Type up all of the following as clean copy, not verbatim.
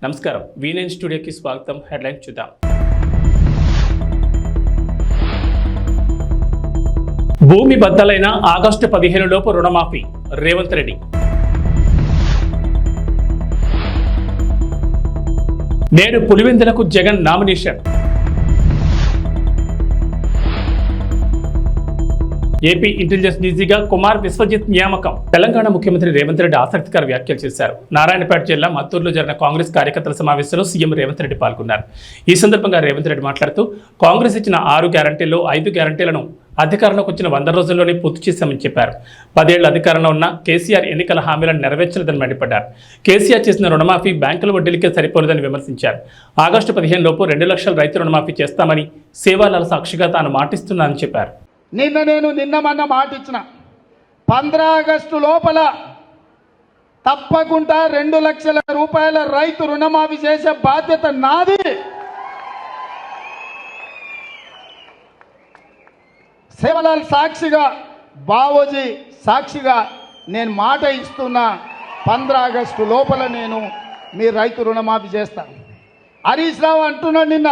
నమస్కారం, V9 స్టూడియోకి స్వాగతం. హెడ్లైన్ చూద్దాం. భూమి బద్దలైన ఆగస్టు 15 లోపు రుణమాఫీ, రేవంత్ రెడ్డి. నేడు పులివెందులకు జగన్ నామినేషన్. ఏపీ ఇంటెలిజెన్స్ డీజీగా కుమార్ విశ్వజిత్ నియామకం. తెలంగాణ ముఖ్యమంత్రి రేవంత్ రెడ్డి ఆసక్తికర వ్యాఖ్యలు చేశారు. నారాయణపేట జిల్లా మత్తూరులో జరిగిన కాంగ్రెస్ కార్యకర్తల సమావేశంలో సీఎం రేవంత్ రెడ్డి పాల్గొన్నారు. ఈ సందర్భంగా రేవంత్ రెడ్డి మాట్లాడుతూ కాంగ్రెస్ ఇచ్చిన 6 గ్యారంటీల్లో 5 గ్యారంటీలను అధికారంలోకి వచ్చిన 100 రోజుల్లోనే పూర్తి చేశామని చెప్పారు. 10 ఏళ్ల అధికారంలో ఉన్న కేసీఆర్ ఎన్నికల హామీలను నెరవేర్చలేదని మండిపడ్డారు. కేసీఆర్ చేసిన రుణమాఫీ బ్యాంకుల వడ్డీలకే సరిపోలేదని విమర్శించారు. ఆగస్టు 15 లోపు 2 లక్షల రైతు రుణమాఫీ చేస్తామని సేవాలాల సాక్షిగా తాను మాటిస్తున్నానని చెప్పారు. నిన్న మొన్న మాట ఇచ్చిన 15 ఆగస్టు లోపల తప్పకుండా 2 లక్షల రూపాయల రైతు రుణమాఫీ చేసే బాధ్యత నాది. సేవలాల్ సాక్షిగా, బావోజీ సాక్షిగా నేను మాట ఇస్తున్నా. 15 ఆగస్టు లోపల నేను మీ రైతు రుణమాఫీ చేస్తాను. హరీష్ రావు అంటున్నాడు నిన్న,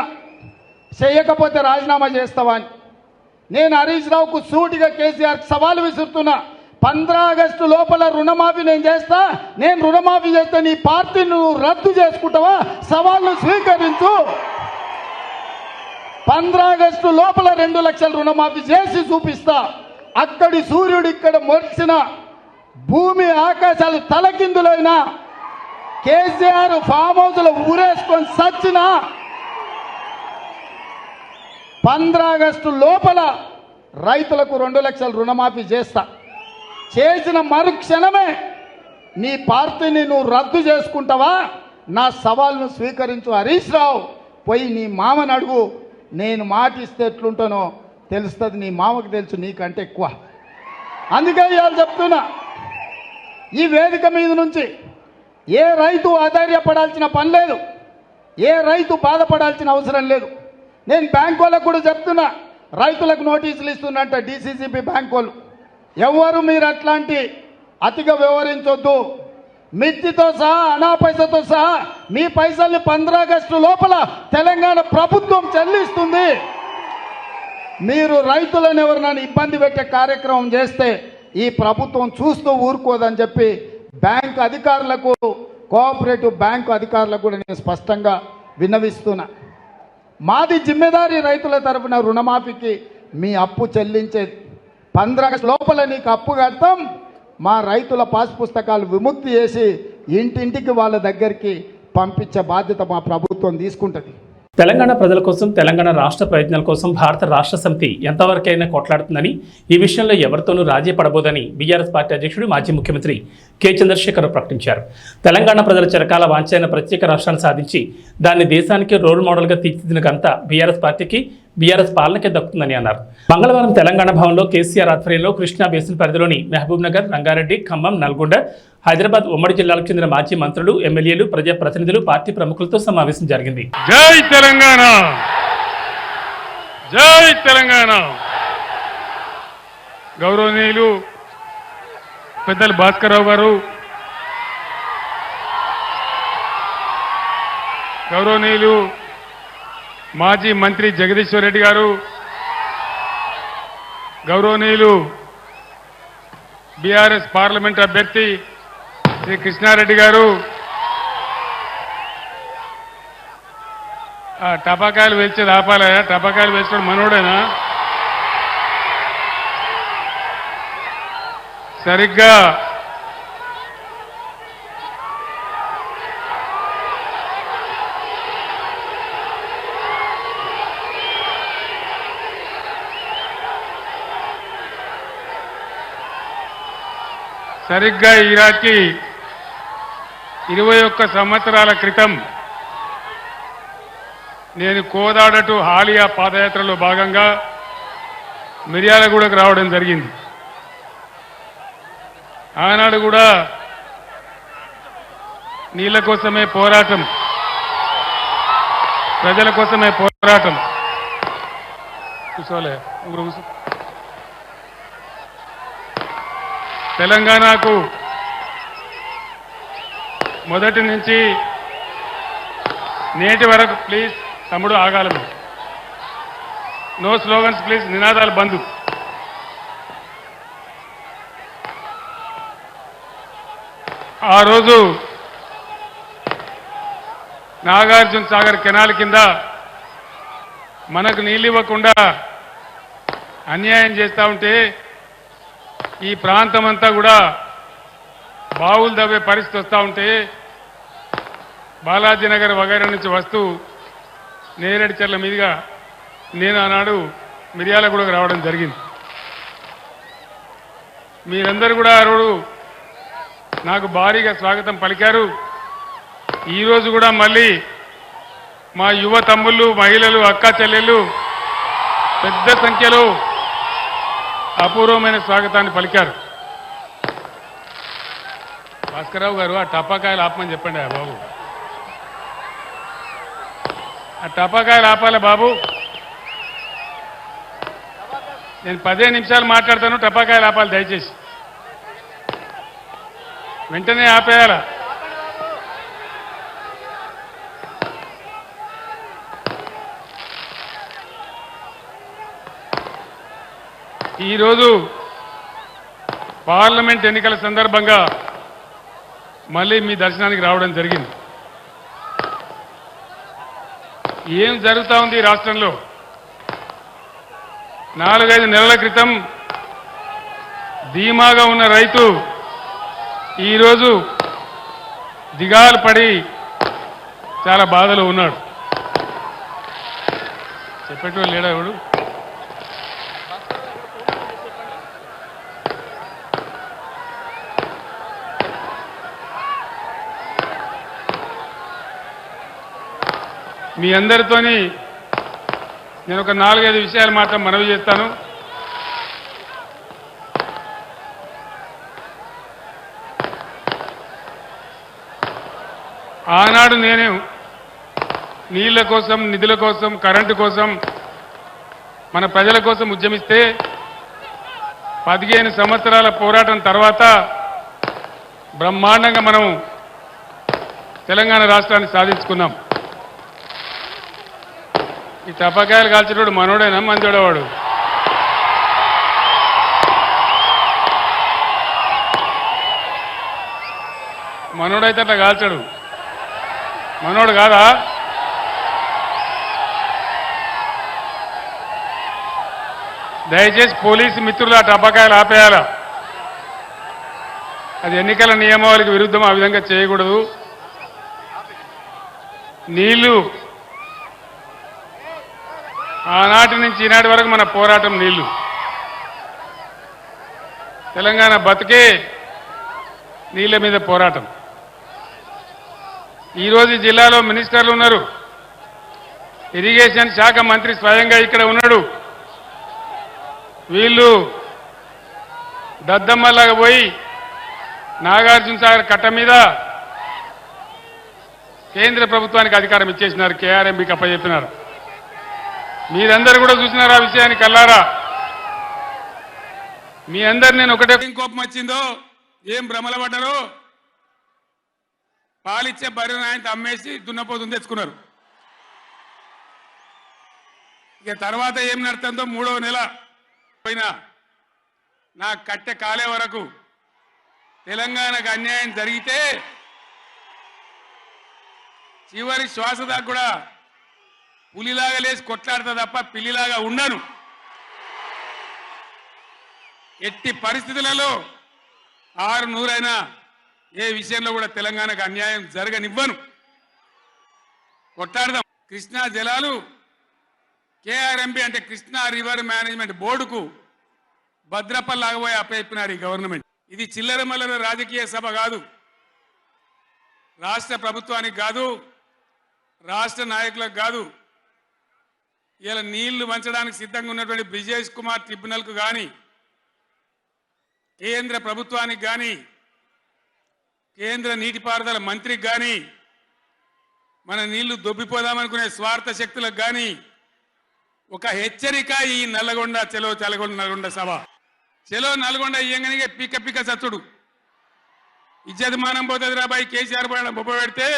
చేయకపోతే రాజీనామా చేస్తావా అని. నేను హరీష్ రావుకు సూటిగా కేసీఆర్ సవాలు విసురుతున్నా. 15 ఆగస్టు లోపల రుణమాఫీ నేను చేస్తా. నేను రుణమాఫీ చేస్తే నీ పార్టీని నువ్వు రద్దు చేసుకుంటావా? సవాల్ను స్వీకరించు. 15 ఆగస్టు లోపల 2 లక్షల రుణమాఫీ చేసి చూపిస్తా. అక్కడి సూర్యుడు ఇక్కడ మొరిచిన, భూమి ఆకాశాలు తలకిందులైనా, కేసీఆర్ ఫామ్ హౌస్లో ఊరేసుకొని సచ్చినా 15 ఆగస్టు లోపల రైతులకు 2 లక్షల రుణమాఫీ చేస్తా. చేసిన మరుక్షణమే నీ పార్టీని నువ్వు రద్దు చేసుకుంటావా? నా సవాల్ను స్వీకరించు. హరీష్ రావు పోయి నీ మామని అడుగు. నేను మాటిస్తే ఎట్లుంటానో తెలుస్తుంది. నీ మామకు తెలుసు నీకంటే ఎక్కువ. అందుకే ఇవాళ చెప్తున్నా, ఈ వేదిక మీద నుంచి ఏ రైతు ఆధైర్యపడాల్సిన పని లేదు, ఏ రైతు బాధపడాల్సిన అవసరం లేదు. నేను బ్యాంక్ వాళ్ళకు కూడా చెప్తున్నా, రైతులకు నోటీసులు ఇస్తున్నట్ట DCCB బ్యాంక్ వాళ్ళు. ఎవరు మీరు అట్లాంటి అతిగా వ్యవహరించొద్దు. మిత్తితో సహా, అనా పైసతో సహా మీ పైసల్ని 15 ఆగస్టు లోపల తెలంగాణ ప్రభుత్వం చెల్లిస్తుంది. మీరు రైతులను ఎవరినైనా ఇబ్బంది పెట్టే కార్యక్రమం చేస్తే ఈ ప్రభుత్వం చూస్తూ ఊరుకోదని చెప్పి బ్యాంకు అధికారులకు, కోఆపరేటివ్ బ్యాంకు అధికారులకు కూడా నేను స్పష్టంగా విన్నవిస్తున్నా. మాది జిమ్మెదారీ రైతుల తరఫున రుణమాఫీకి మీ అప్పు చెల్లించేది. 15 ఆగస్టు లోపల నీకు అప్పు కడతాం. మా రైతుల పాస్ పుస్తకాలు విముక్తి చేసి ఇంటింటికి వాళ్ళ దగ్గరికి పంపించే బాధ్యత మా ప్రభుత్వం తీసుకుంటుంది. తెలంగాణ ప్రజల కోసం, తెలంగాణ రాష్ట్ర ప్రయోజనాల కోసం భారత రాష్ట్ర సమితి ఎంతవరకైనా కొట్లాడుతుందని, ఈ విషయంలో ఎవరితోనూ రాజీ పడబోదని బీఆర్ఎస్ పార్టీ అధ్యక్షుడు, మాజీ ముఖ్యమంత్రి కె చంద్రశేఖర్ ప్రకటించారు. తెలంగాణ ప్రజల చిరకాల వాంఛైన ప్రత్యేక రాష్ట్రాన్ని సాధించి దాన్ని దేశానికి రోల్ మోడల్గా తీర్చిదిద్దిన ఘనత బీఆర్ఎస్ పార్టీకి, బీఆర్ఎస్ పాలనకే దక్కుతుందని అన్నారు. మంగళవారం తెలంగాణ భవన్లో కేసీఆర్ ఆధ్వర్యంలో కృష్ణా బేసిన్ పరిధిలోని మహబూబ్ నగర్, రంగారెడ్డి, ఖమ్మం, నల్గొండ, హైదరాబాద్ ఉమ్మడి జిల్లాలకు చెందిన మాజీ మంత్రులు, ఎమ్మెల్యేలు, ప్రజాప్రతినిధులు, పార్టీ ప్రముఖులతో సమావేశం జరిగింది. జై తెలంగాణ, జై తెలంగాణ. గౌరవనీయులు పెద్దలు భాస్కర్రావు గారు, గౌరవనీయులు మాజీ మంత్రి జగదీశ్వర్ రెడ్డి గారు, గౌరవనీయులు బీఆర్ఎస్ పార్లమెంట్ అభ్యర్థి శ్రీ కృష్ణారెడ్డి గారు, టపాకాయలు వేల్చేది ఆపాలయా? టపాకాయలు వేసుకోవడం మనోడేనా? సరిగ్గా ఈరాకి 21 సంవత్సరాల క్రితం నేను కోదాడ టు హాలియా పాదయాత్రలో భాగంగా మిర్యాలగూడకు రావడం జరిగింది. ఆనాడు కూడా నీళ్ల కోసమే పోరాటం, ప్రజల కోసమే పోరాటం. కూర్చోలే తెలంగాణకు మొదటి నుంచి నేటి వరకు ప్లీజ్ తమ్ముడు ఆగాలి. నో స్లోగన్స్ ప్లీజ్, నినాదాలు బంద్. ఆ రోజు నాగార్జున సాగర్ కెనాల్ కింద మనకు నీళ్ళు ఇవ్వకుండా అన్యాయం చేస్తూ ఉంటే ఈ ప్రాంతం అంతా కూడా బావులు దవ్వే పరిస్థితి వస్తూ ఉంటే బాలాజీనగర్ వగైరా నుంచి వస్తూ నేరేడు చెర్ల మీదుగా నేను ఆనాడు మిర్యాలగూడకు రావడం జరిగింది. మీరందరూ కూడా ఆ రోజు నాకు భారీగా స్వాగతం పలికారు. ఈరోజు కూడా మళ్ళీ మా యువ తమ్ముళ్ళు, మహిళలు, అక్క చెల్లెళ్ళు పెద్ద సంఖ్యలో అపూర్వమైన స్వాగతాన్ని పలికారు. భాస్కర్రావు గారు ఆ టపాకాయలు ఆపమని చెప్పండి బాబు. ఆ టపాకాయలు ఆపాలి బాబు. నేను 15 నిమిషాలు మాట్లాడతాను, టపాకాయలు ఆపాలి దయచేసి. వెంటనే ఆపేయాల. ఈరోజు పార్లమెంట్ ఎన్నికల సందర్భంగా మళ్ళీ మీ దర్శనానికి రావడం జరిగింది. ఏం జరుగుతూ ఉంది ఈ రాష్ట్రంలో? 4-5 నెలల క్రితం ధీమాగా ఉన్న రైతు ఈరోజు దిగాలు పడి చాలా బాధలో ఉన్నాడు. చెప్పేటోళ్ళు లేడా ఎవడు? మీ అందరితోని నేను ఒక 4-5 విషయాలు మాత్రం మనవి చేస్తాను. ఆనాడు నేను నీళ్ల కోసం, నిధుల కోసం, కరెంటు కోసం, మన ప్రజల కోసం ఉద్యమిస్తే 15 సంవత్సరాల పోరాటం తర్వాత బ్రహ్మాండంగా మనం తెలంగాణ రాష్ట్రాన్ని సాధించుకున్నాం. ఈ టపాకాయలు కాల్చేటోడు మనోడేనా మంచోడేవాడు? మనోడైతే అట్లా కాల్చాడు, మనోడు కాదా? దయచేసి పోలీసు మిత్రులు ఆ టపాకాయలు ఆపేయాల. అది ఎన్నికల నియమావళికి విరుద్ధం, ఆ విధంగా చేయకూడదు. నీళ్లు ఆనాటి నుంచి ఈనాటి వరకు మన పోరాటం నీళ్లు. తెలంగాణ బతికే నీళ్ల మీద పోరాటం. ఈరోజు ఈ జిల్లాలో మినిస్టర్లు ఉన్నారు. ఇరిగేషన్ శాఖ మంత్రి స్వయంగా ఇక్కడ ఉన్నాడు. వీళ్ళు దద్దమ్మలాగా పోయి నాగార్జున సాగర్ కట్ట మీద కేంద్ర ప్రభుత్వానికి అధికారం ఇచ్చేసినారు, కేఆర్ఎంబీకి అప్పచెప్పినారు. మీరందరూ కూడా చూసినారు ఆ విషయాన్ని కల్లారా. మీ అందరు నేను ఒకటే కోపం వచ్చిందో, ఏం భ్రమల పడ్డారో, పాలిచ్చే బర్రెను ఆయన అమ్మేసి దున్నపోతుంది తెచ్చుకున్నారు. ఇక తర్వాత ఏం నడుతుందో 3వ నెల పోయినా నా కట్టె కాలే వరకు తెలంగాణకు అన్యాయం జరిగితే చివరి శ్వాస దాకా కూడా పులిలాగా లేచి కొట్లాడతా తప్ప పిల్లిలాగా ఉండను. ఎట్టి పరిస్థితులలో 600 ఏ విషయంలో కూడా తెలంగాణకు అన్యాయం జరగనివ్వను. కొట్లాడదాం. కృష్ణా జలాలు కేఆర్ఎంబి అంటే కృష్ణా రివర్ మేనేజ్మెంట్ బోర్డుకు భద్రపల్లాగబోయి అప్పచెప్పినారు ఈ గవర్నమెంట్. ఇది చిల్లర మల్లర రాజకీయ సభ కాదు, రాష్ట్ర ప్రభుత్వానికి కాదు, రాష్ట్ర నాయకులకు కాదు. ఇలా నీళ్లు వంచడానికి సిద్ధంగా ఉన్నటువంటి బ్రిజేష్ కుమార్ ట్రిబ్యునల్కు కానీ, కేంద్ర ప్రభుత్వానికి కానీ, కేంద్ర నీటిపారుదల మంత్రికి కానీ, మన నీళ్లు దొబ్బిపోదామనుకునే స్వార్థ శక్తులకు కానీ ఒక హెచ్చరిక ఈ నల్లగొండ చెలో నల్గొండ సభ. చెలో నల్గొండ ఇయ్యంగానే పిక్క పిక్క సత్తుడు ఇజ్జత్ మానం పోతుంది రాబాయి. కేసీఆర్ బొబ్బ పెడితే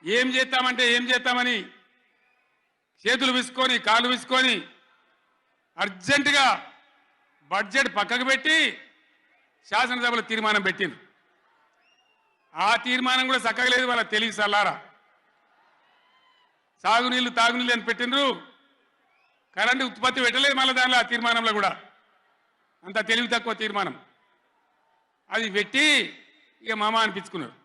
ఏం చేస్తామంటే ఏం చేస్తామని చేతులు విసుకొని కాళ్ళు విసుకొని అర్జెంటుగా బడ్జెట్ పక్కకు పెట్టి శాసనసభలో తీర్మానం పెట్టింది. ఆ తీర్మానం కూడా చక్కగా లేదు, వాళ్ళ తెలివి సల్లారా. సాగునీళ్ళు తాగునీళ్ళు అని పెట్టినరు, కరెంటు ఉత్పత్తి పెట్టలేదు మళ్ళీ దానిలో. ఆ తీర్మానంలో కూడా అంత తెలివి తక్కువ తీర్మానం. అది పెట్టి ఇక మామ అనిపించుకున్నారు.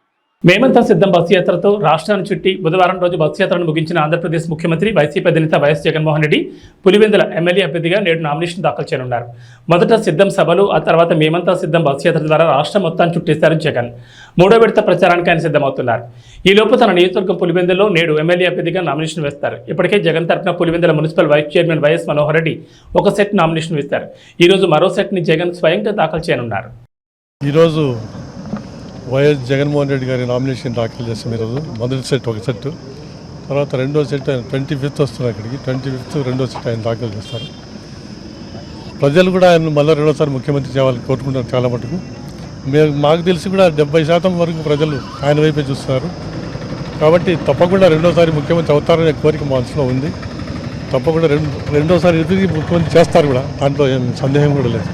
మేమంతా సిద్ధం బస్సు యాత్రతో రాష్ట్రాన్ని చుట్టి బుధవారం రోజు బస్సు యాత్రను ముగించిన ఆంధ్రప్రదేశ్ ముఖ్యమంత్రి వైసీపీ అధినేత వైఎస్ జగన్మోహన్ రెడ్డి పులివెందుల ఎమ్మెల్యే అభ్యర్థిగా నేడు నామినేషన్ దాఖలు చేయనున్నారు. మొదట సిద్ధం సభలు, ఆ తర్వాత మేమంతా సిద్ధం బస్సు యాత్ర ద్వారా రాష్ట్రం మొత్తాన్ని చుట్టేశారు జగన్. మూడో విడత ప్రచారానికి ఆయన సిద్ధమవుతున్నారు. ఈలోపు తన నియోజకవర్గం పులివెందులో నేడు ఎమ్మెల్యే అభ్యర్థిగా నామినేషన్ వేస్తారు. ఇప్పటికే జగన్ తరఫున Pulivendula municipal vice chairman YS Manohar Reddy ఒక సెట్ నామినేషన్ వేస్తారు. ఈరోజు మరో సెట్ని జగన్ స్వయంగా దాఖలు చేయనున్నారు. ఈరోజు వైఎస్ జగన్మోహన్ రెడ్డి గారి నామినేషన్ దాఖలు చేస్తాం. ఈరోజు మొదటి సెట్ ఒక సెట్, తర్వాత రెండో సెట్ ఆయన 25th వస్తున్నారు. ఇక్కడికి 25th రెండో సెట్ ఆయన దాఖలు చేస్తారు. ప్రజలు కూడా ఆయన మళ్ళీ రెండోసారి ముఖ్యమంత్రి చేయాలని కోరుకుంటారు చాలా మటుకు. మాకు తెలిసి కూడా 70% వరకు ప్రజలు ఆయన వైపే చూస్తున్నారు. కాబట్టి తప్పకుండా రెండోసారి ముఖ్యమంత్రి అవుతారనే కోరిక మా మనసులో ఉంది. తప్పకుండా రెండోసారి ఎదురు ముఖ్యమంత్రి చేస్తారు కూడా, దాంట్లో ఏం సందేహం కూడా లేదు.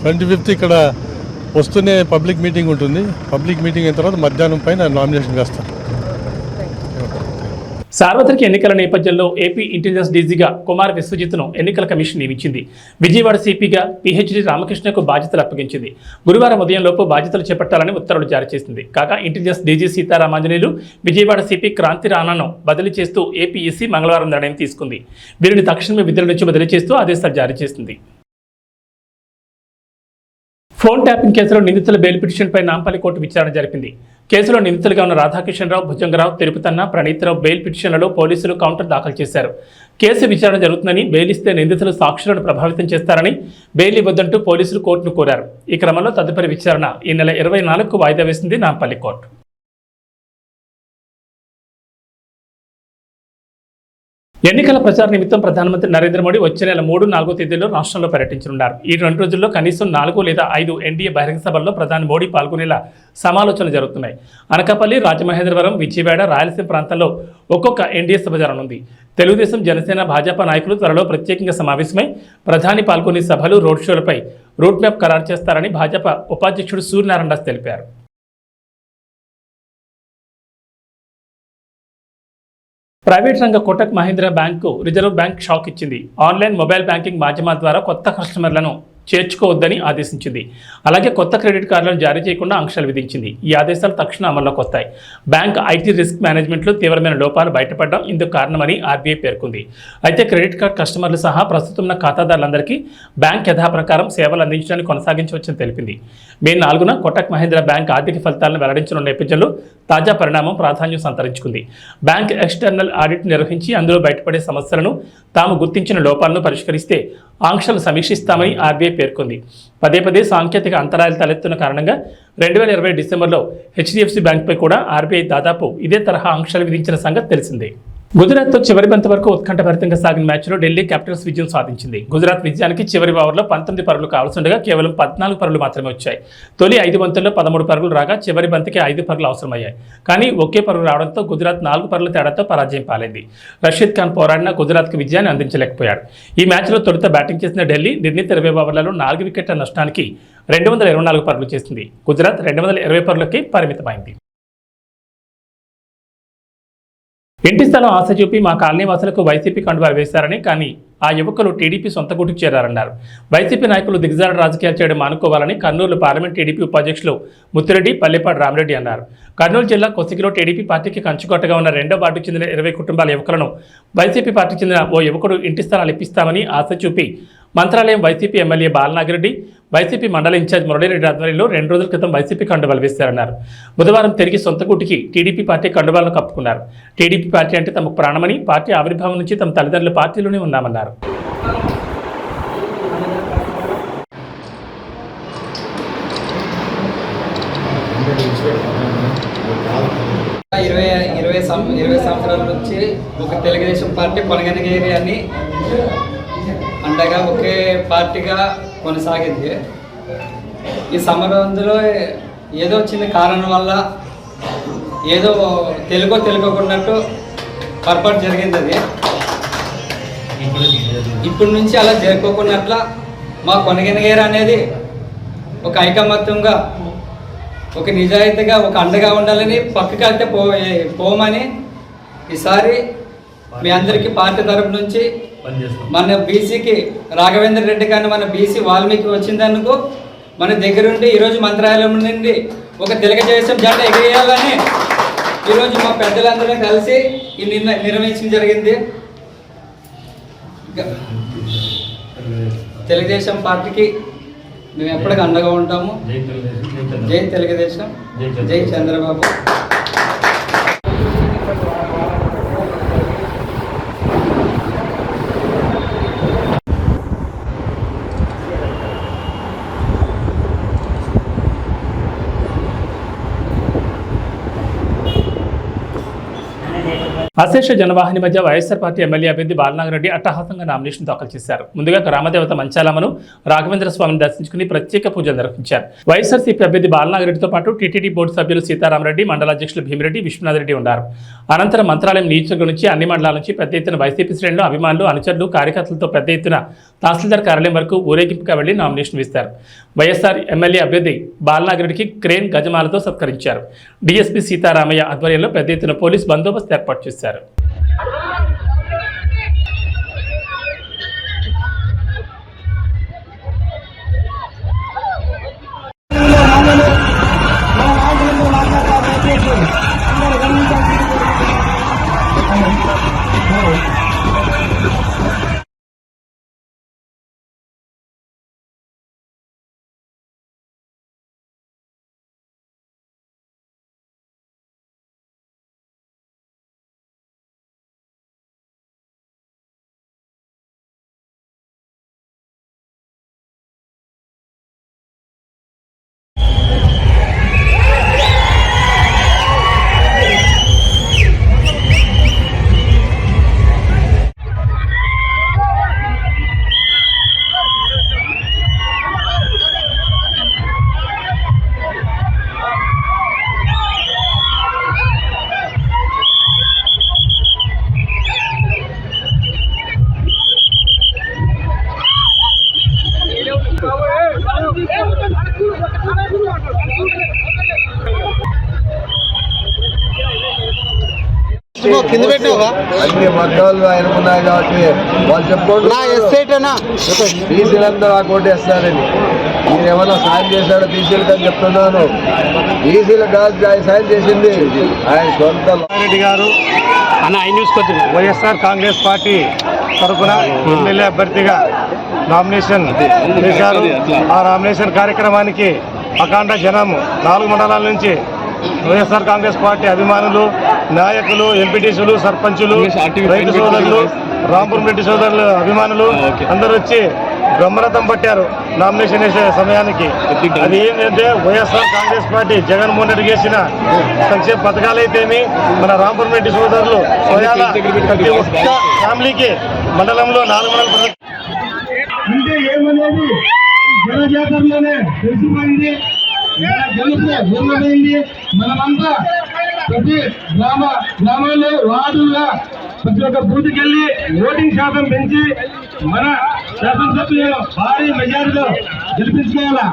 25th ఇక్కడ వస్తూనే పబ్లిక్ మీటింగ్ ఉంటుంది. పబ్లిక్ మీటింగ్ అయిన తర్వాత మధ్యాహ్నం పైన నామినేషన్ వేస్తారు. సార్వత్రిక ఎన్నికల నేపథ్యంలో ఏపీ ఇంటెలిజెన్స్ డీజీగా కుమార్ విశ్వజిత్ను ఎన్నికల కమిషన్ నియమించింది. విజయవాడ సిపిగా పిహెచ్డి రామకృష్ణకు బాధ్యతలు అప్పగించింది. గురువారం ఉదయంలోపు బాధ్యతలు చేపట్టాలని ఉత్తర్వులు జారీ చేసింది. కాగా intelligence DG Seetharamanjaneyulu Vijayawada CP Kranthi రాణాను బదిలీ చేస్తూ ఏపీఈసీ మంగళవారం నిర్ణయం తీసుకుంది. వీరిని తక్షణమే విధుల నుంచి బదిలీ చేస్తూ ఆదేశాలు జారీ చేసింది. ఫోన్ ట్యాపింగ్ కేసులో నిందితుల బెయిల్ పిటిషన్పై నాంపల్లి కోర్టు విచారణ జరిపింది. కేసులో నిందితులుగా ఉన్న రాధాకిషన్ రావు, భుజంగరావు, తిరుపతన్న, ప్రణీత్రావు బెయిల్ పిటిషన్లలో పోలీసులు కౌంటర్ దాఖలు చేశారు. కేసు విచారణ జరుగుతుందని, బెయిల్ ఇస్తే నిందితులు సాక్షులను ప్రభావితం చేస్తారని బెయిల్ ఇవ్వద్దంటూ పోలీసులు కోర్టును కోరారు. ఈ క్రమంలో తదుపరి విచారణ ఈ నెల 24కు వాయిదా వేసింది నాంపల్లి కోర్టు. ఎన్నికల ప్రచార నిమిత్తం ప్రధానమంత్రి నరేంద్ర మోడీ వచ్చే నెల 3, 4 తేదీల్లో రాష్ట్రంలో పర్యటించనున్నారు. ఈ 2 రోజుల్లో కనీసం 4 లేదా 5 ఎన్డీఏ బహిరంగ సభల్లో ప్రధాని మోడీ పాల్గొనేలా సమాలోచనలు జరుగుతున్నాయి. అనకాపల్లి, రాజమహేంద్రవరం, విజయవాడ, రాయలసీమ ప్రాంతాల్లో ఒక్కొక్క ఎన్డీఏ సభ జరగనుంది. తెలుగుదేశం, జనసేన, భాజపా నాయకులు త్వరలో ప్రత్యేకంగా సమావేశమై ప్రధాని పాల్గొనే సభలు, రోడ్ షోలపై రూట్ మ్యాప్ ఖరారు చేస్తారని భాజపా ఉపాధ్యక్షుడు సూర్యనారాయణ దాస్ తెలిపారు. ప్రైవేట్ రంగ Kotak Mahindra bank reserve bank shock ఇచ్చింది. ఆన్లైన్, మొబైల్ బ్యాంకింగ్ మాధ్యమాల ద్వారా కొత్త కస్టమర్లను చేర్చుకోవద్దని ఆదేశించింది. అలాగే కొత్త క్రెడిట్ కార్డులను జారీ చేయకుండా ఆంక్షలు విధించింది. ఈ ఆదేశాలు తక్షణ అమల్లోకి వస్తాయి. బ్యాంక్ ఐటీ రిస్క్ మేనేజ్మెంట్లో తీవ్రమైన లోపాలు బయటపడడం ఇందుకు కారణమని ఆర్బీఐ పేర్కొంది. అయితే క్రెడిట్ కార్డు కస్టమర్లు సహా ప్రస్తుతం ఉన్న ఖాతాదారులందరికీ బ్యాంక్ యథాప్రకారం సేవలు అందించడానికి కొనసాగించవచ్చని తెలిపింది. మే 4న కోటక్ మహీంద్రా బ్యాంక్ ఆర్థిక ఫలితాలను వెల్లడించనున్న నేపథ్యంలో తాజా పరిణామం ప్రాధాన్యం సంతరించుకుంది. బ్యాంక్ ఎక్స్టర్నల్ ఆడిట్ నిర్వహించి అందులో బయటపడే సమస్యలను, తాము గుర్తించిన లోపాలను పరిష్కరిస్తే ఆంక్షలు సమీక్షిస్తామని ఆర్బీఐ పేర్కొంది. పదే సాంకేతిక అంతరాయాలు తలెత్తున్న కారణంగా 2020 డిసెంబర్లో హెచ్డిఎఫ్సి బ్యాంక్పై కూడా ఆర్బీఐ దాదాపు ఇదే తరహా ఆంక్షలు విధించిన సంగతి తెలిసిందే. గుజరాత్తో చివరి బంతి వరకు ఉత్కంఠభరితంగా సాగిన మ్యాచ్లో ఢిల్లీ క్యాపిటల్స్ విజయం సాధించింది. గుజరాత్ విజయానికి చివరి ఓవర్లో 19 పరుగులు కావాల్సిండగా కేవలం 14 పరుగులు మాత్రమే వచ్చాయి. తొలి 5 బంతుల్లో 13 పరుగులు రాగా చివరి బంతికి 5 పరుగులు అవసరమయ్యాయి. కానీ ఒకే పరుగు రావడంతో గుజరాత్ 4 పరుగుల తేడాతో పరాజయం పాలైంది. రషీద్ ఖాన్ పోరాడిన గుజరాత్కి విజయాన్ని అందించలేకపోయాడు. ఈ మ్యాచ్లో తొలుత బ్యాటింగ్ చేసిన ఢిల్లీ నిర్ణీత 20 ఓవర్లలో 4 వికెట్ల నష్టానికి 224 పరుగులు చేసింది. గుజరాత్ 220 పరుగులకి పరిమితమైంది. ఇంటి స్థలం ఆశ చూపి మా కాలనీ వాసులకు వైసీపీ కండువాలు వేశారని, కానీ ఆ యువకులు టీడీపీ సొంత గూటికి చేరారన్నారు. వైసీపీ నాయకులు దిగజార రాజకీయాలు చేయడం మానుకోవాలని కర్నూలు పార్లమెంట్ టీడీపీ ఉపాధ్యక్షులు ముత్తిరెడ్డి, పల్లెపాటి రామరెడ్డి అన్నారు. కర్నూలు జిల్లా కొసిగిలో టీడీపీ పార్టీకి కంచుకోటగా ఉన్న 2వ వార్డుకు చెందిన 20 కుటుంబాల యువకులను వైసీపీ పార్టీకి చెందిన ఓ యువకుడు ఇంటి స్థలాలు ఇప్పిస్తామని ఆశ చూపి Mantralayam YCP MLA Balanagi Reddy, YCP మండల ఇన్ఛార్జ్ మురళీరెడ్డి ఆధ్వర్యంలో 2 రోజుల క్రితం వైసీపీ కండువాలు వేశారన్నారు. బుధవారం తిరిగి సొంత గుటికి టీడీపీ పార్టీ కండువాలను కప్పుకున్నారు. టీడీపీ పార్టీ అంటే తమకు ప్రాణమని, పార్టీ ఆవిర్భావం నుంచి తమ తల్లిదండ్రుల పార్టీలోనే ఉన్నామన్నారు. ఇరవై సంవత్సరాల నుంచి ఒక తెలుగుదేశం పార్టీ కొనగనగిరి అని అండగా ఒకే పార్టీగా కొనసాగింది. ఈ సమరంలో ఏదో చిన్న కారణం వల్ల ఏదో తెలుకోకున్నట్టు పొరపాటు జరిగింది. అది ఇప్పటి నుంచి అలా జరుపుకున్నట్ల మా కొనగనగిరి అనేది ఒక ఐకమత్యంగా, ఒక నిజాయితీగా, ఒక అండగా ఉండాలని, పక్కకి వెళ్తే పోమని ఈసారి మీ అందరికీ పార్టీ తరపు నుంచి మన బీసీకి రాఘవేంద్ర రెడ్డి కానీ మన బీసీ వాల్మీకి వచ్చిందనుకో మన దగ్గరుండి ఈరోజు మంత్రాలయం నుండి ఒక తెలుగుదేశం జెండా ఎగిరేయాలని ఈరోజు మా పెద్దలందరూ కలిసి ఈ నిర్వహించడం జరిగింది. తెలుగుదేశం పార్టీకి మేము ఎప్పటికీ అండగా ఉంటాము. జై తెలుగుదేశం, జై చంద్రబాబు. అశేష జనవాహిని మధ్య వైఎస్ఆర్ పార్టీ ఎమ్మెల్యే అభ్యర్థి బాలనాగిరెడ్డి అట్టహాసంగా నామినేషన్ దాఖలు చేశారు. ముందుగా గ్రామదేవత మంచాలమ్మను రాఘవేంద్ర స్వామిని దర్శించుకుని ప్రత్యేక పూజలు నిర్వహించారు. వైఎస్ఆర్సీపీ అభ్యర్థి బాలనాగిరెడ్డితో పాటు టీటీడీ బోర్డు సభ్యులు సీతారామరెడ్డి, మండల అధ్యక్షులు భీమిరెడ్డి, విశ్వనాథ్ రెడ్డి ఉన్నారు. అనంతరం మంత్రాలయం నియోజకవర్గం నుంచి అన్ని మండలాల నుంచి పెద్ద ఎత్తున వైసీపీ శ్రేణులు, అభిమానులు, అనుచరులు, కార్యకర్తలతో పెద్ద ఎత్తున తహసీల్దార్ కార్యాలయం వరకు ఊరేగింపుగా వెళ్లి నామినేషన్ వేశారు. వైఎస్ఆర్ ఎమ్మెల్యే అభ్యర్థి బాలనాగిరెడ్డికి క్రేన్ గజమాలతో సత్కరించారు. డీఎస్పీ సీతారామయ్య ఆధ్వర్యంలో పెద్ద ఎత్తున పోలీస్ బందోబస్తు ఏర్పాటు చేశారు. అన్ని వర్గాలు ఆయన ఉన్నాయి కాబట్టి వాళ్ళు చెప్పుకోండి బీసీలందరూ ఆ కోటేస్తారని. మీరు ఏమన్నా సాయం చేశాడో బీసీలకు అని చెప్తున్నాను. బీసీలకు కాదు ఆయన సాయం చేసింది ఆయన సొంత. రెడ్డి గారు వైఎస్ఆర్ కాంగ్రెస్ పార్టీ తరఫున ఎమ్మెల్యే అభ్యర్థిగా నామినేషన్ చేశారు. ఆ నామినేషన్ కార్యక్రమానికి అఖండ జనం 4 మండలాల నుంచి వైఎస్ఆర్ కాంగ్రెస్ పార్టీ అభిమానులు, నాయకులు, ఎంపీటీసీలు, సర్పంచులు, రైతు సోదరులు, రాంపురం రెడ్డి సోదరులు అభిమానులు అందరూ వచ్చి బ్రహ్మరథం పట్టారు నామినేషన్ వేసే సమయానికి. అది ఏంటంటే వైఎస్ఆర్ కాంగ్రెస్ పార్టీ జగన్మోహన్ రెడ్డి చేసిన సంక్షేమ పథకాలైతేమి, మన రాంపురం రెడ్డి సోదరులు స్వయాల ప్రతి ఒక్క ఫ్యామిలీకి మండలంలో 4 మండలం అంటే ఏమనేది జనజాతరలోనే తెలిసిపోయింది, జనమైంది. మనమంతా ప్రతి గ్రామాల్లో వార్డులుగా ప్రతి ఒక్క బూత్కి వెళ్ళి ఓటింగ్ శాతం పెంచి మన శాసనసభ్యులను భారీ మెజారిటీలో గెలిపించుకోవాలా.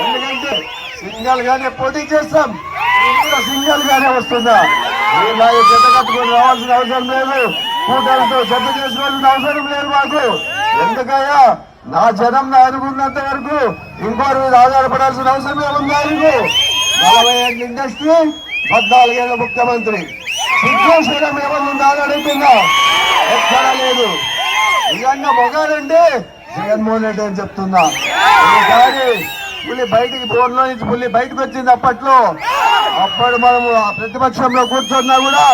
ఎందుకంటే సింగల్ గానే పోటీ చేస్తాం, సింగల్ గానే వస్తుందా. ఇలాగే చెత్త కట్టుకొని రావాల్సిన అవసరం లేదు, కూటమితో చెత్త చేసుకోవాల్సిన అవసరం లేదు మాకు. ఎందుకయ్యా నా జనం అనుకున్నంత వరకు ఇంకోరి మీద ఆధారపడాల్సిన అవసరం ఏముంది? ఆయనకు 40 ఏళ్ళ ఇండస్ట్రీ, 14 ఏళ్ళ ముఖ్యమంత్రి. సిద్ధేశ్వరం ఏమన్నా ఆధాడుతుందా? ఎక్కడా లేదు. నిజంగా మొగాలంటే జగన్మోహన్ రెడ్డి అని చెప్తున్నా. కానీ పులి బయటికి బోర్లో నుంచి పులి బయటకు వచ్చింది. అప్పట్లో అప్పుడు మనము ప్రతిపక్షంలో కూర్చున్నా కూడా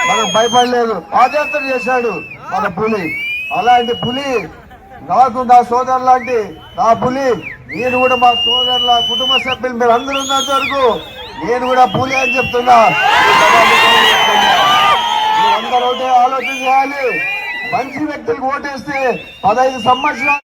మనకు భయపడలేదు, పాదయాత్ర చేశాడు మన పులి. అలాంటి పులి నాకు నా సోదరు లాంటి నా పులి, నేను కూడా మా సోదరుల కుటుంబ సభ్యులు మీరు అందరూ ఉన్నంత వరకు నేను కూడా పులి అని చెప్తున్నా. మీరందరూ ఒకటే ఆలోచన చేయాలి, మంచి వ్యక్తులకు ఓటేస్తే 15 సంవత్సరాలు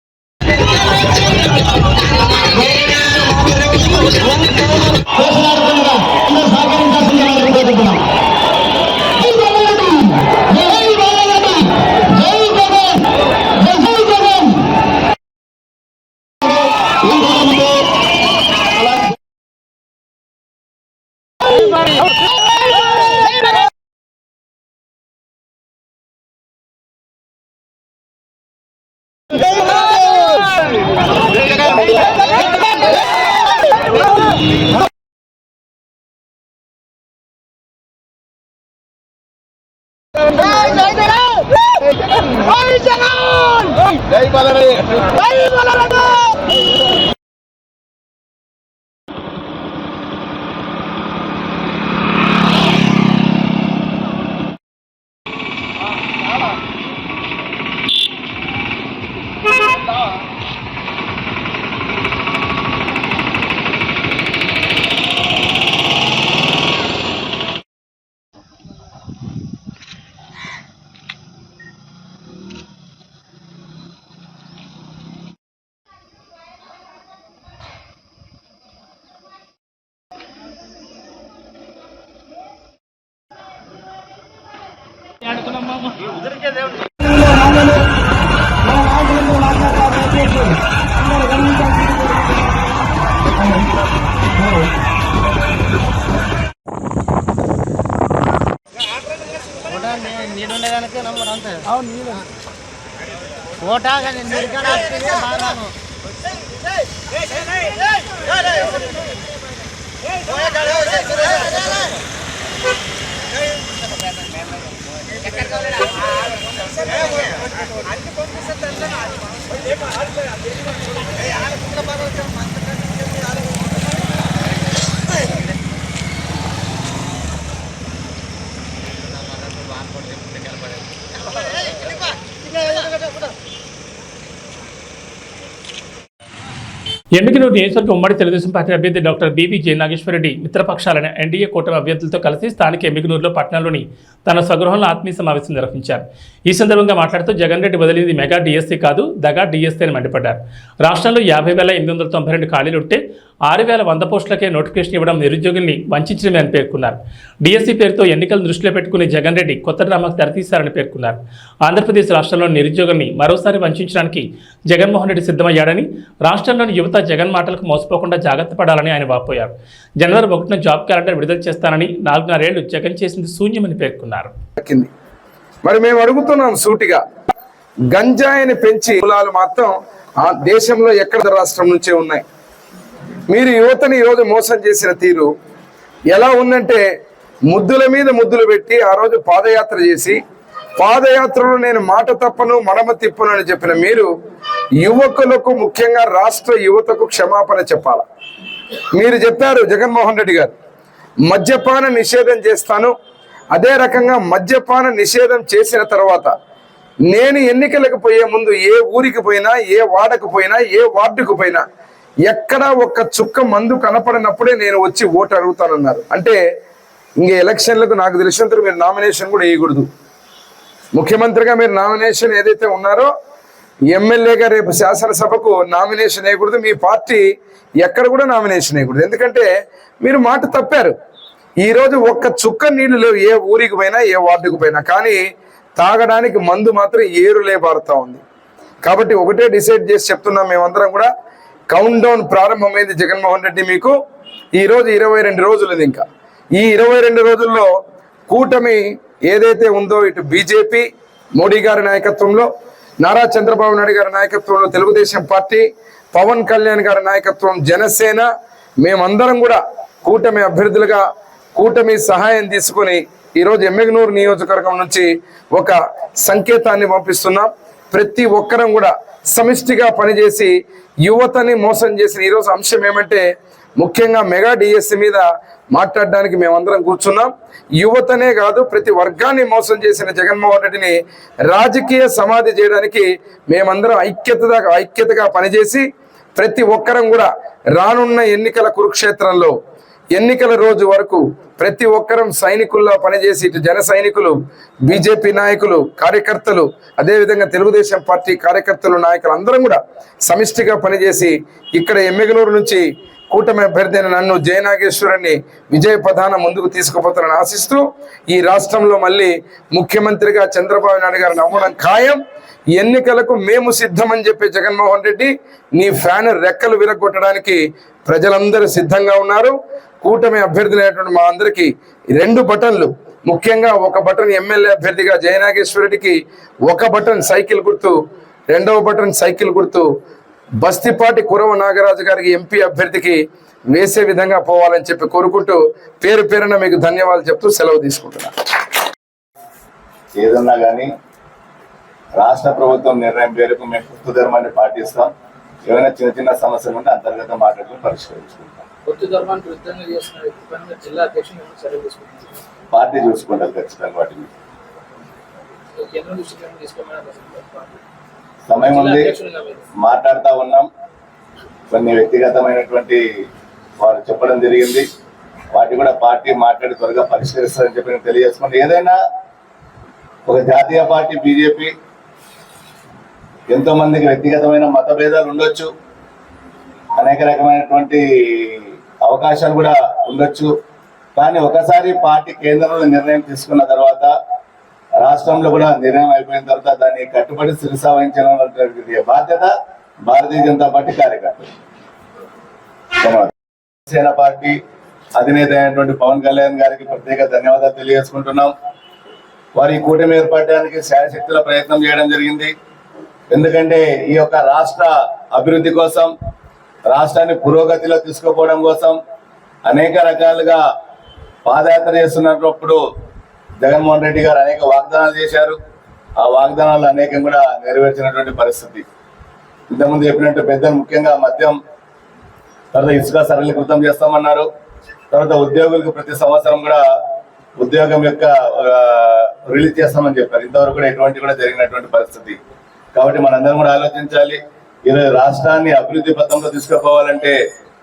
ఎమ్మిగనూరు నియోజకవర్గం ఉమ్మడి తెలుగుదేశం పార్టీ అభ్యర్థి డాక్టర్ బీబీ జె నాగేశ్వరరెడ్డి మిత్రపక్షాలైన ఎన్డీఏ కూటమి అభ్యర్థులతో కలిసి స్థానిక ఎమ్మిగనూరులో పట్టణంలోని తన స్వగృహంలో ఆత్మీయ సమావేశం నిర్వహించారు. ఈ సందర్భంగా మాట్లాడుతూ జగన్ రెడ్డి వదిలింది మెగా డిఎస్సీ కాదు, దగా డిఎస్సీ అని మండిపడ్డారు. రాష్ట్రంలో 50,892 ఖాళీలు ఉంటే 6,100 పోస్టులకే నోటిఫికేషన్ ఇవ్వడం నిరుద్యోగుల్ని వంచడమే అని పేర్కొన్నారు. డిఎస్సీ పేరుతో ఎన్నికలను దృష్టిలో పెట్టుకుని జగన్ రెడ్డి కొత్త డ్రామాకు తెరతీశారని పేర్కొన్నారు. ఆంధ్రప్రదేశ్ రాష్ట్రంలో నిరుద్యోగుల్ని మరోసారి వంచడానికి జగన్మోహన్ రెడ్డి సిద్ధమయ్యాడని, రాష్ట్రంలోని యువత జగన్ మాటలకు మోసపోకుండా జాగ్రత్త పడాలని ఆయన వాపోయారు. జనవరి 1న జాబ్ క్యాలెండర్ విడుదల చేస్తానని 4.5 ఏళ్లు జగన్ చేసింది శూన్యమని పేర్కొన్నారు. మరి మేము అడుగుతున్నాం సూటిగా, గంజాయిని పెంచి కులాలు మాత్రం ఆ దేశంలో ఎక్కడ రాష్ట్రం నుంచే ఉన్నాయి. మీరు యువతని ఈరోజు మోసం చేసిన తీరు ఎలా ఉందంటే, ముద్దుల మీద ముద్దులు పెట్టి ఆ రోజు పాదయాత్ర చేసి, పాదయాత్రలో నేను మాట తప్పను మడమ తిప్పను అని చెప్పిన మీరు యువకులకు, ముఖ్యంగా రాష్ట్ర యువతకు క్షమాపణ చెప్పాలి. మీరు చెప్పారు జగన్మోహన్ రెడ్డి గారు, మద్యపాన నిషేధం చేస్తాను, అదే రకంగా మద్యపాన నిషేధం చేసిన తర్వాత నేను ఎన్నికలకు పోయే ముందు ఏ ఊరికి పోయినా, ఏ వాడకు పోయినా, ఏ వార్డుకు పోయినా ఎక్కడా ఒక్క చుక్క మందు కనపడినప్పుడే నేను వచ్చి ఓటు అడుగుతానన్నారు. అంటే ఇంక ఎలక్షన్లకు నాకు తెలిసినంత మీరు నామినేషన్ కూడా వేయకూడదు. ముఖ్యమంత్రిగా మీరు నామినేషన్ ఏదైతే ఉన్నారో, ఎమ్మెల్యేగా రేపు శాసనసభకు నామినేషన్ వేయకూడదు, మీ పార్టీ ఎక్కడ కూడా నామినేషన్ వేయకూడదు. ఎందుకంటే మీరు మాట తప్పారు. ఈరోజు ఒక్క చుక్క నీళ్లు లేవు ఏ ఊరికి పోయినా, ఏ వార్డుకు పోయినా, కానీ తాగడానికి మందు మాత్రం ఏరులే పారుతా ఉంది. కాబట్టి ఒకటే డిసైడ్ చేసి చెప్తున్నాం, మేమందరం కూడా కౌంట్ డౌన్ ప్రారంభమైంది. జగన్మోహన్ రెడ్డి మీకు ఈరోజు 22 రోజులు. ఇంకా ఈ 22 రోజుల్లో కూటమి ఏదైతే ఉందో, ఇటు బీజేపీ మోడీ గారి నాయకత్వంలో, నారా చంద్రబాబు నాయుడు గారి నాయకత్వంలో తెలుగుదేశం పార్టీ, పవన్ కళ్యాణ్ గారి నాయకత్వం జనసేన, మేమందరం కూడా కూటమి అభ్యర్థులుగా కూటమి సహాయం తీసుకుని ఈరోజు ఎమ్మిగనూరు నియోజకవర్గం నుంచి ఒక సంకేతాన్ని పంపిస్తున్నాం. ప్రతి ఒక్కరం కూడా సమిష్టిగా పనిచేసి యువతని మోసం చేసిన ఈరోజు అంశం ఏమంటే, ముఖ్యంగా మెగా డిఎస్సి మీద మాట్లాడడానికి మేమందరం కూర్చున్నాం. యువతనే కాదు ప్రతి వర్గాన్ని మోసం చేసిన జగన్మోహన్ రెడ్డిని రాజకీయ సమాధి చేయడానికి మేమందరం ఐక్యతగా పనిచేసి ప్రతి ఒక్కరం కూడా రానున్న ఎన్నికల కురుక్షేత్రంలో ఎన్నికల రోజు వరకు ప్రతి ఒక్కరం సైనికుల్లో పనిచేసి ఇటు జన సైనికులు, బీజేపీ నాయకులు, కార్యకర్తలు, అదేవిధంగా తెలుగుదేశం పార్టీ కార్యకర్తలు, నాయకులు అందరం కూడా సమిష్టిగా పనిచేసి ఇక్కడ ఎమ్మిగనూరు నుంచి కూటమి అభ్యర్థి అయిన నన్ను జయనాగేశ్వరాన్ని విజయ పథాన ముందుకు తీసుకుపోతారని ఆశిస్తూ ఈ రాష్ట్రంలో మళ్ళీ ముఖ్యమంత్రిగా చంద్రబాబు నాయుడు గారిని అవ్వడం ఖాయం. ఎన్నికలకు మేము సిద్ధమని చెప్పే జగన్మోహన్ రెడ్డి నీ ఫ్యాన్ రెక్కలు విరగొట్టడానికి ప్రజలందరూ సిద్ధంగా ఉన్నారు. కూటమి అభ్యర్థులైనటువంటి మా అందరికీ 2 బటన్లు, ముఖ్యంగా ఒక బటన్ ఎమ్మెల్యే అభ్యర్థిగా జయనాగేశ్వర రెడ్డికి, ఒక బటన్ సైకిల్ గుర్తు, 2వ బటన్ సైకిల్ గుర్తు బస్తిపాటి కురవ నాగరాజు గారికి ఎంపీ అభ్యర్థికి వేసే విధంగా పోవాలని చెప్పి కోరుకుంటూ పేరు పేరున మీకు ధన్యవాదాలు చెప్తూ సెలవు తీసుకుంటున్నా. ఏదన్నా కానీ రాష్ట్ర ప్రభుత్వం నిర్ణయం పేరుకు మేము హిందూ ధర్మాన్ని పాటిస్తాం. ఏమైనా చిన్న చిన్న సమస్యలు ఉంటే అంతర్గత మాట్లాడుకుని పరిష్కరించుకుంటాం. పార్టీ చూసుకుంటారు ఖచ్చితంగా. వాటిని సమయం ఉంది, మాట్లాడుతూ ఉన్నాం. కొన్ని వ్యక్తిగతమైనటువంటి వారు చెప్పడం జరిగింది, వాటి కూడా పార్టీ మాట్లాడి త్వరగా పరిష్కరిస్తారని చెప్పి నేను తెలియజేసుకుంటే, ఏదైనా ఒక జాతీయ పార్టీ బీజేపీ ఎంతో మందికి వ్యక్తిగతమైన మతభేదాలు ఉండొచ్చు, అనేక రకమైనటువంటి అవకాశాలు కూడా ఉండొచ్చు. కానీ ఒకసారి పార్టీ కేంద్రంలో నిర్ణయం తీసుకున్న తర్వాత, రాష్ట్రంలో కూడా నిర్ణయం అయిపోయిన తర్వాత దాన్ని కట్టుబడి శిరసా వహించిన బాధ్యత భారతీయ జనతా పార్టీ కార్యకర్తలు. జనసేన పార్టీ అధినేత అయినటువంటి పవన్ కళ్యాణ్ గారికి ప్రత్యేక ధన్యవాదాలు తెలియజేసుకుంటున్నాం. వారి కూటమి ఏర్పడడానికి శాయశక్తుల ప్రయత్నం చేయడం జరిగింది. ఎందుకంటే ఈ యొక్క రాష్ట్ర అభివృద్ధి కోసం, రాష్ట్రాన్ని పురోగతిలో తీసుకుపోవడం కోసం అనేక రకాలుగా పాదయాత్ర చేస్తున్నప్పుడు జగన్మోహన్ రెడ్డి గారు అనేక వాగ్దానాలు చేశారు. ఆ వాగ్దానాలు అనేకం కూడా నెరవేర్చినటువంటి పరిస్థితి. ఇంతకుముందు చెప్పినట్టు పెద్దలు ముఖ్యంగా మద్యం, తర్వాత ఇసుక సరళీకృతం చేస్తామన్నారు. తర్వాత ఉద్యోగులకు ప్రతి సంవత్సరం కూడా ఉద్యోగం యొక్క రిలీజ్ చేస్తామని చెప్పారు. ఇంతవరకు కూడా ఎటువంటి కూడా జరిగినటువంటి పరిస్థితి. కాబట్టి మనందరం కూడా ఆలోచించాలి. ఈరోజు రాష్ట్రాన్ని అభివృద్ధి పథంలో తీసుకుపోవాలంటే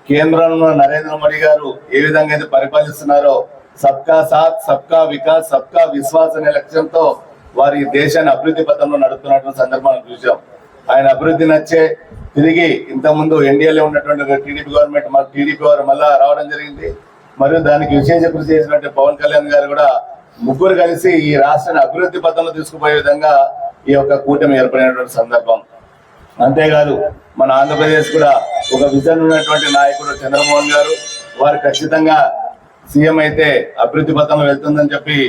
కేంద్రంలో నరేంద్ర మోడీ గారు ఏ విధంగా అయితే పరిపాలిస్తున్నారో, సబ్కా సాత్, సబ్కా వికాస్, సబ్కా విశ్వాస్ అనే లక్ష్యంతో వారి దేశాన్ని అభివృద్ధి పథంలో నడుపుతున్నటువంటి సందర్భాన్ని చూసాం. ఆయన అభివృద్ధి నచ్చే తిరిగి ఇంతకుముందు ఎన్డీఏలో ఉన్నటువంటి టీడీపీ గవర్నమెంట్, టీడీపీ వారు మళ్ళా రావడం జరిగింది. మరియు దానికి విశేష కృషి చేసినట్టు పవన్ కళ్యాణ్ గారు కూడా ముగ్గురు కలిసి ఈ రాష్ట్రాన్ని అభివృద్ధి పథంలో తీసుకుపోయే విధంగా ఈ యొక్క కూటమి ఏర్పడినటువంటి సందర్భం. అంతేకాదు మన ఆంధ్రప్రదేశ్ కూడా ఒక విజన్ ఉన్నటువంటి నాయకుడు చంద్రమోహన్ గారు, వారు ఖచ్చితంగా సీఎం అయితే అభివృద్ధి పథంలో వెళ్తుందని చెప్పి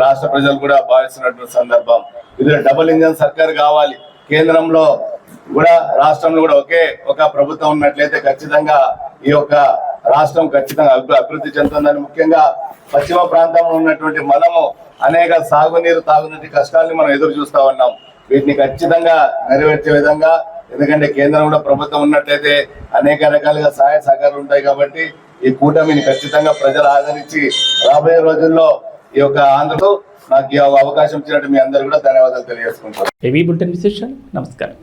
రాష్ట్ర ప్రజలు కూడా భావిస్తున్నటువంటి సందర్భం. ఇది డబుల్ ఇంజన్ సర్కార్ కావాలి. కేంద్రంలో కూడా రాష్ట్రంలో కూడా ఒకే ఒక ప్రభుత్వం ఉన్నట్లయితే ఖచ్చితంగా ఈ యొక్క రాష్ట్రం ఖచ్చితంగా అభివృద్ధి చెందుతుందని, ముఖ్యంగా పశ్చిమ ప్రాంతంలో ఉన్నటువంటి మనము అనేక సాగునీరు, తాగునీటి కష్టాలని మనం ఎదురు చూస్తా ఉన్నాం. వీటిని ఖచ్చితంగా నెరవేర్చే విధంగా, ఎందుకంటే కేంద్రంలో ప్రభుత్వం ఉన్నట్లయితే అనేక రకాలుగా సహాయ సహకారాలు ఉంటాయి. కాబట్టి ఈ కూటమిని ఖచ్చితంగా ప్రజలు ఆదరించి రాబోయే రోజుల్లో ఈ యొక్క ఆంధ్రలో నాకు ఈ అవకాశం ఇచ్చినట్టు మీ అందరూ కూడా ధన్యవాదాలు తెలియజేసుకుంటారు. ఏవీ బులెటిన్ విశేషాలు. నమస్కారం.